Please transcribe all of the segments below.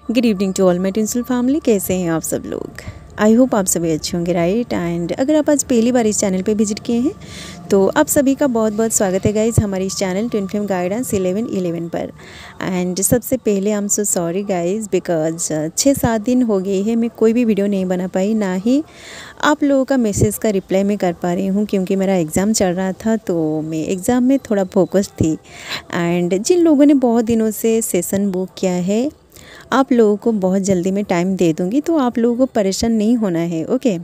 Good evening to all my tinsel family. कैसे हैं आप सब लोग? आई होप आप सभी अच्छे होंगे, राइट। एंड अगर आप आज पहली बार इस चैनल पे विजिट किए हैं तो आप सभी का बहुत बहुत स्वागत है गाइज़ हमारे इस चैनल ट्विन फ्लेम गाइडेंस 1111 पर। एंड सबसे पहले I am so sorry guys because 6-7 दिन हो गए हैं मैं कोई भी वीडियो नहीं बना पाई, ना ही आप लोगों का मैसेज का रिप्लाई मैं कर पा रही हूँ, क्योंकि मेरा एग्ज़ाम चल रहा था तो मैं एग्ज़ाम में थोड़ा फोकस थी। एंड जिन लोगों ने बहुत दिनों से सेशन बुक किया है आप लोगों को बहुत जल्दी मैं टाइम दे दूँगी, तो आप लोगों को परेशान नहीं होना है। ओके,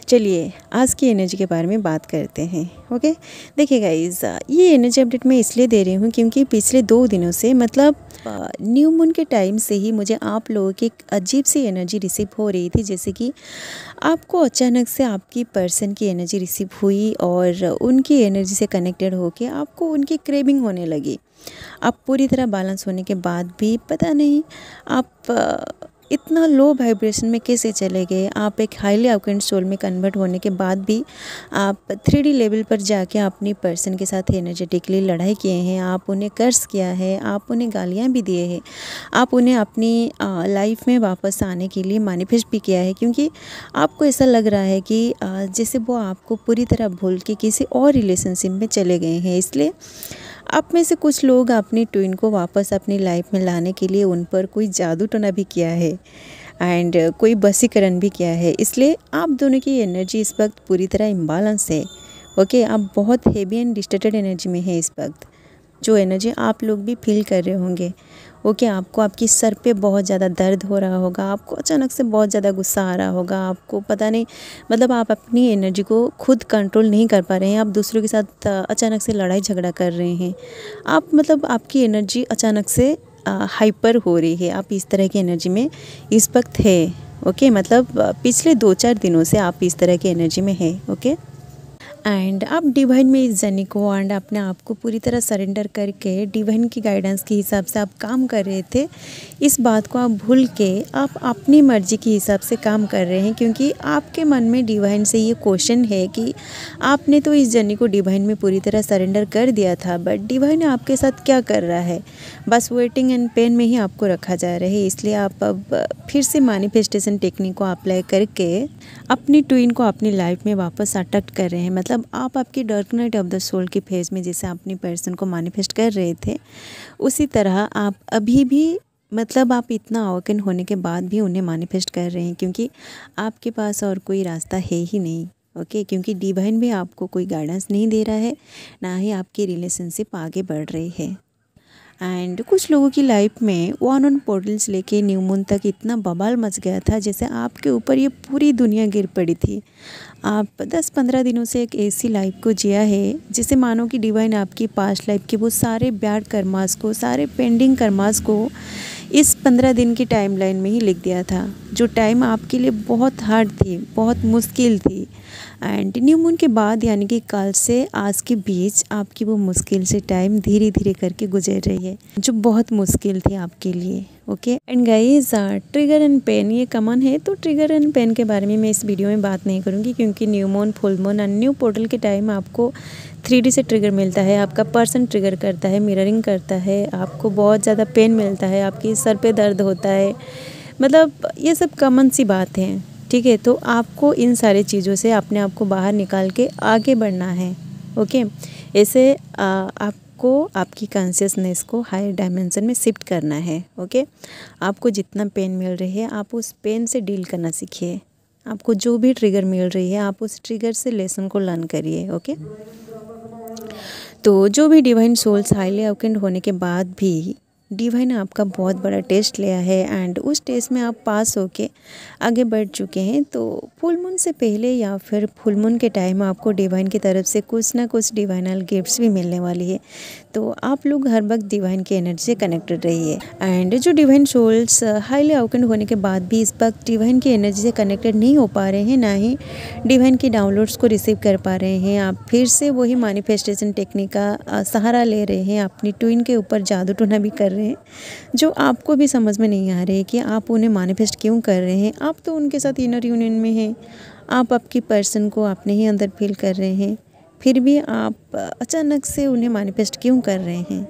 चलिए आज की एनर्जी के बारे में बात करते हैं। ओके, देखिए गाइज़, ये एनर्जी अपडेट मैं इसलिए दे रही हूँ क्योंकि पिछले 2 दिनों से मतलब न्यू मून के टाइम से ही मुझे आप लोगों की एक अजीब सी एनर्जी रिसीव हो रही थी, जैसे कि आपको अचानक से आपकी पर्सन की एनर्जी रिसीव हुई और उनकी एनर्जी से कनेक्टेड होके आपको उनकी क्रेविंग होने लगी। आप पूरी तरह बैलेंस होने के बाद भी पता नहीं आप इतना लो वाइब्रेशन में कैसे चले गए। आप एक हाईली अवेकेंड सोल में कन्वर्ट होने के बाद भी आप 3D लेवल पर जाके अपनी पर्सन के साथ एनर्जेटिकली लड़ाई किए हैं। आप उन्हें कर्स किया है, आप उन्हें गालियाँ भी दिए हैं, आप उन्हें अपनी लाइफ में वापस आने के लिए मैनिफेस्ट भी किया है, क्योंकि आपको ऐसा लग रहा है कि जैसे वो आपको पूरी तरह भूल के किसी और रिलेशनशिप में चले गए हैं। इसलिए आप में से कुछ लोग अपनी ट्विन को वापस अपनी लाइफ में लाने के लिए उन पर कोई जादू टोना भी किया है एंड कोई वशीकरण भी किया है। इसलिए आप दोनों की एनर्जी इस वक्त पूरी तरह इम्बैलेंस है। ओके, आप बहुत हेवी एंड डिस्टर्टेड एनर्जी में है इस वक्त, जो एनर्जी आप लोग भी फील कर रहे होंगे। ओके, आपको आपकी सर पे बहुत ज़्यादा दर्द हो रहा होगा, आपको अचानक से बहुत ज़्यादा गुस्सा आ रहा होगा, आपको पता नहीं मतलब आप अपनी एनर्जी को खुद कंट्रोल नहीं कर पा रहे हैं, आप दूसरों के साथ अचानक से लड़ाई झगड़ा कर रहे हैं। आप मतलब आपकी एनर्जी अचानक से हाइपर हो रही है, आप इस तरह की एनर्जी में इस वक्त है। ओके, मतलब पिछले 2-4 दिनों से आप इस तरह की एनर्जी में है। ओके, एंड आप डिवाइन में इस जर्नी को एंड अपने आप को पूरी तरह सरेंडर करके डिवाइन की गाइडेंस के हिसाब से आप काम कर रहे थे। इस बात को आप भूल के आप अपनी मर्जी के हिसाब से काम कर रहे हैं, क्योंकि आपके मन में डिवाइन से ये क्वेश्चन है कि आपने तो इस जर्नी को डिवाइन में पूरी तरह सरेंडर कर दिया था, बट डिवाइन आपके साथ क्या कर रहा है? बस वेटिंग एंड पेन में ही आपको रखा जा रहा है। इसलिए आप अब फिर से मैनिफेस्टेशन टेक्निक को अप्लाई करके अपनी ट्विन को अपनी लाइफ में वापस अट्रैक्ट कर रहे हैं। मतलब आप आपकी dark night of the soul की फेज में जैसे अपनी पर्सन को मैनिफेस्ट कर रहे थे, उसी तरह आप अभी भी मतलब आप इतना अवेकन होने के बाद भी उन्हें मैनिफेस्ट कर रहे हैं, क्योंकि आपके पास और कोई रास्ता है ही नहीं। ओके, क्योंकि डिवाइन भी आपको कोई गाइडेंस नहीं दे रहा है, ना ही आपकी रिलेशनशिप आगे बढ़ रही है। एंड कुछ लोगों की लाइफ में 1-on पोर्टल्स लेके न्यू मून तक इतना बवाल मच गया था, जैसे आपके ऊपर ये पूरी दुनिया गिर पड़ी थी। आप 10-15 दिनों से एक ऐसी लाइफ को जिया है जिसे मानो कि डिवाइन आपकी पास्ट लाइफ के वो सारे बैड कर्मास को, सारे पेंडिंग कर्मास को इस 15 दिन की टाइमलाइन में ही लिख दिया था, जो टाइम आपके लिए बहुत हार्ड थी, बहुत मुश्किल थी। एंड न्यू मून के बाद यानी कि कल से आज के बीच आपकी वो मुश्किल से टाइम धीरे धीरे करके गुजर रही है, जो बहुत मुश्किल थी आपके लिए। Okay, and guys, trigger and pain ये कॉमन है, तो ट्रिगर एंड पेन के बारे में मैं इस वीडियो में बात नहीं करूँगी, क्योंकि new moon, full moon and new portal के टाइम आपको 3D से ट्रिगर मिलता है, आपका पर्सन ट्रिगर करता है, मिररिंग करता है, आपको बहुत ज़्यादा पेन मिलता है, आपकी सर पे दर्द होता है। मतलब ये सब कॉमन सी बात है, ठीक है। तो आपको इन सारी चीज़ों से अपने आप को बाहर निकाल के आगे बढ़ना है। ओके, ऐसे आपको आपकी कॉन्शियसनेस को हायर डायमेंशन में शिफ्ट करना है। ओके, आपको जितना पेन मिल रही है आप उस पेन से डील करना सीखिए। आपको जो भी ट्रिगर मिल रही है आप उस ट्रिगर से लेसन को लर्न करिए। ओके, तो जो भी डिवाइन सोल्स हाईली अवेकेंड होने के बाद भी डिवाइन आपका बहुत बड़ा टेस्ट लिया है एंड उस टेस्ट में आप पास होके आगे बढ़ चुके हैं। तो फुल मून से पहले या फिर फुल मून के टाइम आपको डिवाइन की तरफ से कुछ ना कुछ डिवाइनल गिफ्ट्स भी मिलने वाली है। तो आप लोग हर वक्त डिवाइन की एनर्जी से कनेक्टेड रहिए। एंड जो डिवाइन सोल्स हाईली अवेकेंड होने के बाद भी इस वक्त डिवाइन की एनर्जी से कनेक्टेड नहीं हो पा रहे हैं, ना ही डिवाइन की डाउनलोड्स को रिसीव कर पा रहे हैं, आप फिर से वही मैनिफेस्टेशन टेक्निक का सहारा ले रहे हैं, अपनी ट्विन के ऊपर जादू टोना भी कर रहे हैं, जो आपको भी समझ में नहीं आ रही है कि आप उन्हें मैनिफेस्ट क्यों कर रहे हैं। आप तो उनके साथ इनर यूनियन में हैं, आप आपकी पर्सन को अपने ही अंदर फील कर रहे हैं, फिर भी आप अचानक से उन्हें मैनिफेस्ट क्यों कर रहे हैं?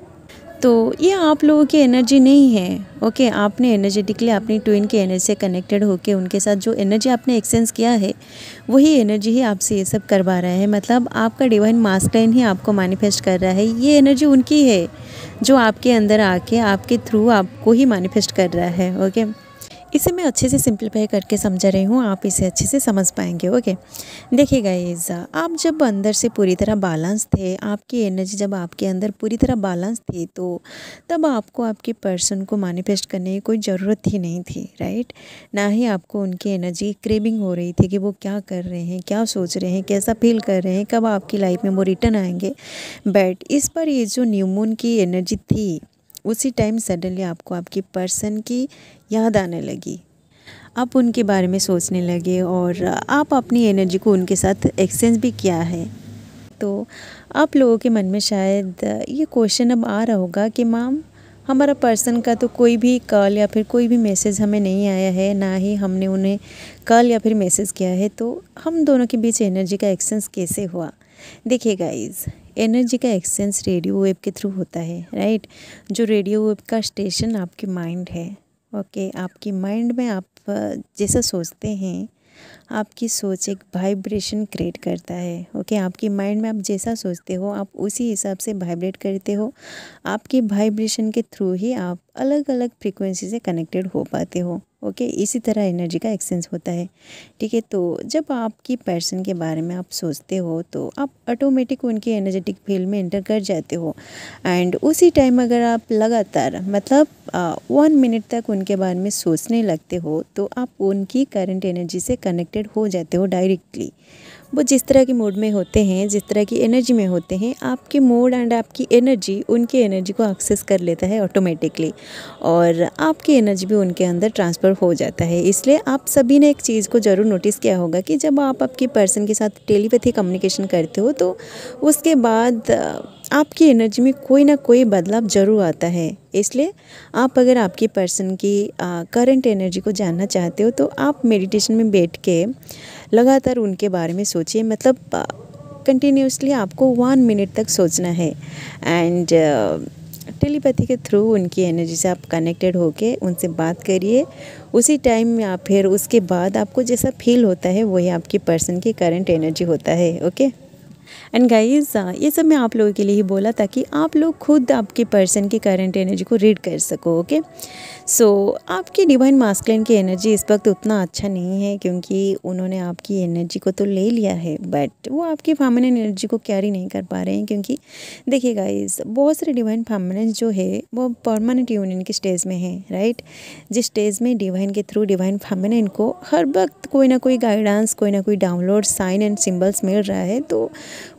तो ये आप लोगों की एनर्जी नहीं है। ओके, आपने एनर्जेटिकली अपनी ट्विन की एनर्जी से कनेक्टेड होकर उनके साथ जो एनर्जी आपने एक्सचेंज किया है वही एनर्जी ही आपसे ये सब करवा रहा है। मतलब आपका डिवाइन मास्कुलिन ही आपको मैनिफेस्ट कर रहा है। ये एनर्जी उनकी है जो आपके अंदर आके आपके थ्रू आपको ही मैनिफेस्ट कर रहा है। ओके, इसे मैं अच्छे से सिंप्लीफाई करके समझा रही हूँ, आप इसे अच्छे से समझ पाएंगे। ओके, देखिए गाइस, आप जब अंदर से पूरी तरह बैलेंस थे, आपकी एनर्जी जब आपके अंदर पूरी तरह बैलेंस थी, तो तब आपको आपके पर्सन को मैनिफेस्ट करने की कोई ज़रूरत ही नहीं थी, राइट। ना ही आपको उनकी एनर्जी क्रेविंग हो रही थी कि वो क्या कर रहे हैं, क्या सोच रहे हैं, कैसा फील कर रहे हैं, कब आपकी लाइफ में वो रिटर्न आएंगे। बट इस पर ये जो न्यू मून की एनर्जी थी, उसी टाइम सडनली आपको आपकी पर्सन की याद आने लगी। आप उनके बारे में सोचने लगे और आप अपनी एनर्जी को उनके साथ एक्सचेंज भी किया है। तो आप लोगों के मन में शायद ये क्वेश्चन अब आ रहा होगा कि मैम, हमारा पर्सन का तो कोई भी कॉल या फिर कोई भी मैसेज हमें नहीं आया है, ना ही हमने उन्हें कॉल या फिर मैसेज किया है, तो हम दोनों के बीच एनर्जी का एक्सचेंज कैसे हुआ। देखिए गाइस, एनर्जी का एक्सचेंज रेडियो वेव के थ्रू होता है, राइट। जो रेडियो वेव का स्टेशन आपकी माइंड है। ओके, आपकी माइंड में आप जैसा सोचते हैं, आपकी सोच एक वाइब्रेशन क्रिएट करता है। ओके, आपकी माइंड में आप जैसा सोचते हो आप उसी हिसाब से वाइब्रेट करते हो। आपकी वाइब्रेशन के थ्रू ही आप अलग अलग फ्रीक्वेंसी से कनेक्टेड हो पाते हो। ओके, इसी तरह एनर्जी का एक्सचेंज होता है। ठीक है, तो जब आपकी पर्सन के बारे में आप सोचते हो तो आप ऑटोमेटिक उनकी एनर्जेटिक फील्ड में एंटर कर जाते हो। एंड उसी टाइम अगर आप लगातार मतलब 1 मिनट तक उनके बारे में सोचने लगते हो तो आप उनकी करंट एनर्जी से कनेक्टेड हो जाते हो डायरेक्टली। वो जिस तरह के मूड में होते हैं, जिस तरह की एनर्जी में होते हैं, आपके मूड एंड आपकी एनर्जी उनकी एनर्जी को एक्सेस कर लेता है ऑटोमेटिकली, और आपकी एनर्जी भी उनके अंदर ट्रांसफ़र हो जाता है। इसलिए आप सभी ने एक चीज़ को ज़रूर नोटिस किया होगा कि जब आप आपके पर्सन के साथ टेलीपैथी कम्युनिकेशन करते हो तो उसके बाद आपकी एनर्जी में कोई ना कोई बदलाव ज़रूर आता है। इसलिए आप अगर आपकी पर्सन की करंट एनर्जी को जानना चाहते हो तो आप मेडिटेशन में बैठ के लगातार उनके बारे में सोचिए। मतलब कंटिन्यूसली आपको 1 मिनट तक सोचना है एंड टेलीपैथी के थ्रू उनकी एनर्जी से आप कनेक्टेड होके उनसे बात करिए। उसी टाइम या फिर उसके बाद आपको जैसा फील होता है वही आपकी पर्सन की करंट एनर्जी होता है। ओके, एंड गाइस, ये सब मैं आप लोगों के लिए ही बोला ताकि आप लोग खुद आपके पर्सन की करंट एनर्जी को रीड कर सको। ओके, सो आपकी डिवाइन मास्कुलिन की एनर्जी इस वक्त उतना अच्छा नहीं है क्योंकि उन्होंने आपकी एनर्जी को तो ले लिया है, बट वो आपकी फेमिनिन एनर्जी को कैरी नहीं कर पा रहे हैं। क्योंकि देखिए गाइस, बहुत सारे डिवाइन फेमिनिन जो है वो परमानेंट यूनियन के स्टेज में है, राइट। जिस स्टेज में डिवाइन के थ्रू डिवाइन फेमिनिन को हर वक्त कोई ना कोई गाइडेंस, कोई ना कोई डाउनलोड, साइन एंड सिंबल्स मिल रहा है, तो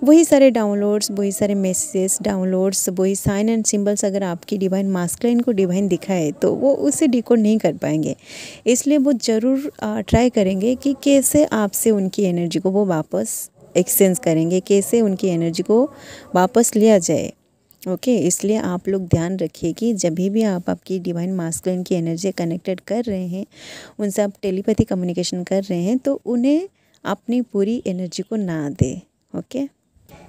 वही सारे डाउनलोड्स, वही सारे मैसेजेस, डाउनलोड्स, वही साइन एंड सिंबल्स अगर आपकी डिवाइन मास्कुलिन को डिवाइन दिखाए तो वो उसे डिकोड नहीं कर पाएंगे। इसलिए वो ज़रूर ट्राई करेंगे कि कैसे आपसे उनकी एनर्जी को वो वापस एक्सचेंज करेंगे, कैसे उनकी एनर्जी को वापस लिया जाए। ओके, इसलिए आप लोग ध्यान रखिए कि जब भी आप आपकी डिवाइन मास्कुलिन की एनर्जी कनेक्टेड कर रहे हैं, उनसे आप टेलीपैथी कम्युनिकेशन कर रहे हैं, तो उन्हें अपनी पूरी एनर्जी को ना दें। Okay,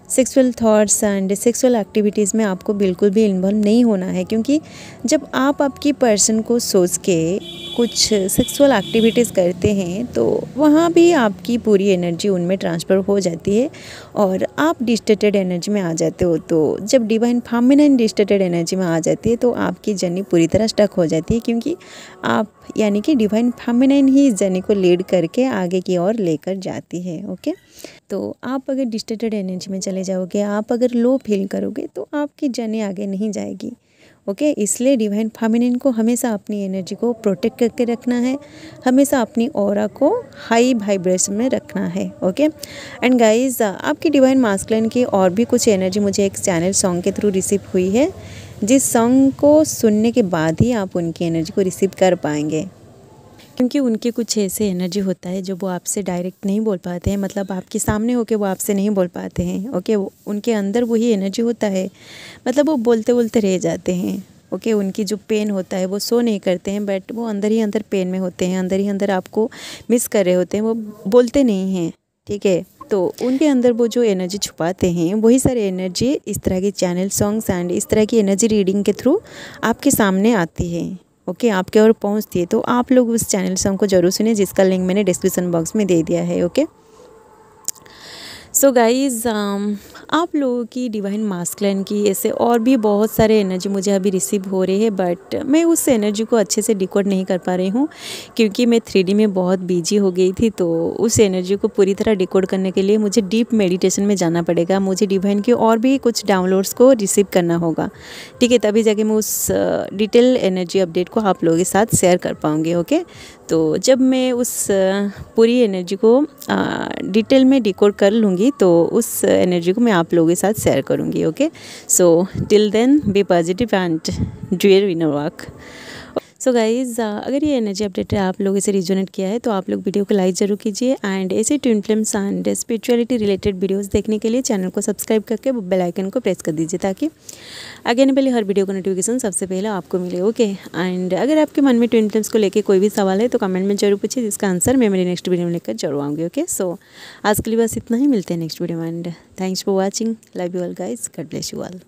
sexual thoughts and sexual activities में आपको बिल्कुल भी इन्वॉल्व नहीं होना है, क्योंकि जब आप आपकी पर्सन को सोच के कुछ सेक्सुअल एक्टिविटीज़ करते हैं तो वहाँ भी आपकी पूरी एनर्जी उनमें ट्रांसफ़र हो जाती है और आप डिस्टर्टेड एनर्जी में आ जाते हो। तो जब डिवाइन फेमिनिन डिस्टर्टेड एनर्जी में आ जाती है तो आपकी जर्नी पूरी तरह स्टक हो जाती है, क्योंकि आप यानी कि डिवाइन फेमिनिन ही इस जर्नी को लीड करके आगे की ओर लेकर जाती है। ओके, तो आप अगर डिस्टर्टेड एनर्जी में चले जाओगे, आप अगर लो फील करोगे तो आपकी जर्नी आगे नहीं जाएगी। ओके, इसलिए डिवाइन फेमिनिन को हमेशा अपनी एनर्जी को प्रोटेक्ट करके रखना है, हमेशा अपनी ऑरा को हाई वाइब्रेशन में रखना है। ओके, एंड गाइस, आपकी डिवाइन मास्कुलिन की और भी कुछ एनर्जी मुझे एक चैनल सॉन्ग के थ्रू रिसीव हुई है, जिस सॉन्ग को सुनने के बाद ही आप उनकी एनर्जी को रिसीव कर पाएंगे, क्योंकि उनके कुछ ऐसे एनर्जी होता है जो वो आपसे डायरेक्ट नहीं बोल पाते हैं। मतलब आपके सामने होके वो आपसे नहीं बोल पाते हैं। ओके, उनके अंदर वही एनर्जी होता है, मतलब वो बोलते बोलते रह जाते हैं। ओके, उनकी जो पेन होता है वो शो नहीं करते हैं, बट वो अंदर ही अंदर पेन में होते हैं, अंदर ही अंदर आपको मिस कर रहे होते हैं, वो बोलते नहीं हैं। ठीक है, तो उनके अंदर वो जो एनर्जी छुपाते हैं वही सारी एनर्जी इस तरह के चैनल सॉन्ग्स एंड इस तरह की एनर्जी रीडिंग के थ्रू आपके सामने आती है। ओके, आपके ओर पहुंचती है। तो आप लोग उस चैनल सॉन्ग को ज़रूर सुने, जिसका लिंक मैंने डिस्क्रिप्शन बॉक्स में दे दिया है। ओके, सो गाइज़ आप लोगों की डिवाइन मास्कुलिन की ऐसे और भी बहुत सारे एनर्जी मुझे अभी रिसीव हो रही है, बट मैं उस एनर्जी को अच्छे से डिकोड नहीं कर पा रही हूँ क्योंकि मैं 3D में बहुत बिजी हो गई थी। तो उस एनर्जी को पूरी तरह डिकोड करने के लिए मुझे डीप मेडिटेशन में जाना पड़ेगा, मुझे डिवाइन की और भी कुछ डाउनलोड्स को रिसीव करना होगा। ठीक है, तभी जाके मैं उस डिटेल एनर्जी अपडेट को आप लोगों के साथ शेयर कर पाऊँगी। ओके, तो जब मैं उस पूरी एनर्जी को डिटेल में डिकोड कर लूँगी तो उस एनर्जी को मैं आप लोगों के साथ शेयर करूँगी। Okay, so till then be positive and do your inner work. So guys अगर ये एनर्जी अपडेट आप लोगों से रिजोनेट किया है तो आप लोग वीडियो को लाइक ज़रूर कीजिए एंड ऐसे twin flames and spirituality related videos देखने के लिए चैनल को सब्सक्राइब करके बेल आइकन को प्रेस कर दीजिए ताकि आगे आने वाली हर वीडियो का नोटिफिकेशन सबसे पहले आपको मिले। ओके, एंड अगर आपके मन में ट्विन फ्लेम्स को लेकर कोई भी सवाल है तो कमेंट में जरूर पूछिए, जिसका आंसर मैं मेरी नेक्स्ट वीडियो में लेकर जरूर आऊँगी। ओके, सो आज के लिए बस इतना ही, मिलते हैं नेक्स्ट वीडियो में and thanks for watching. Love you all guys, God bless you all.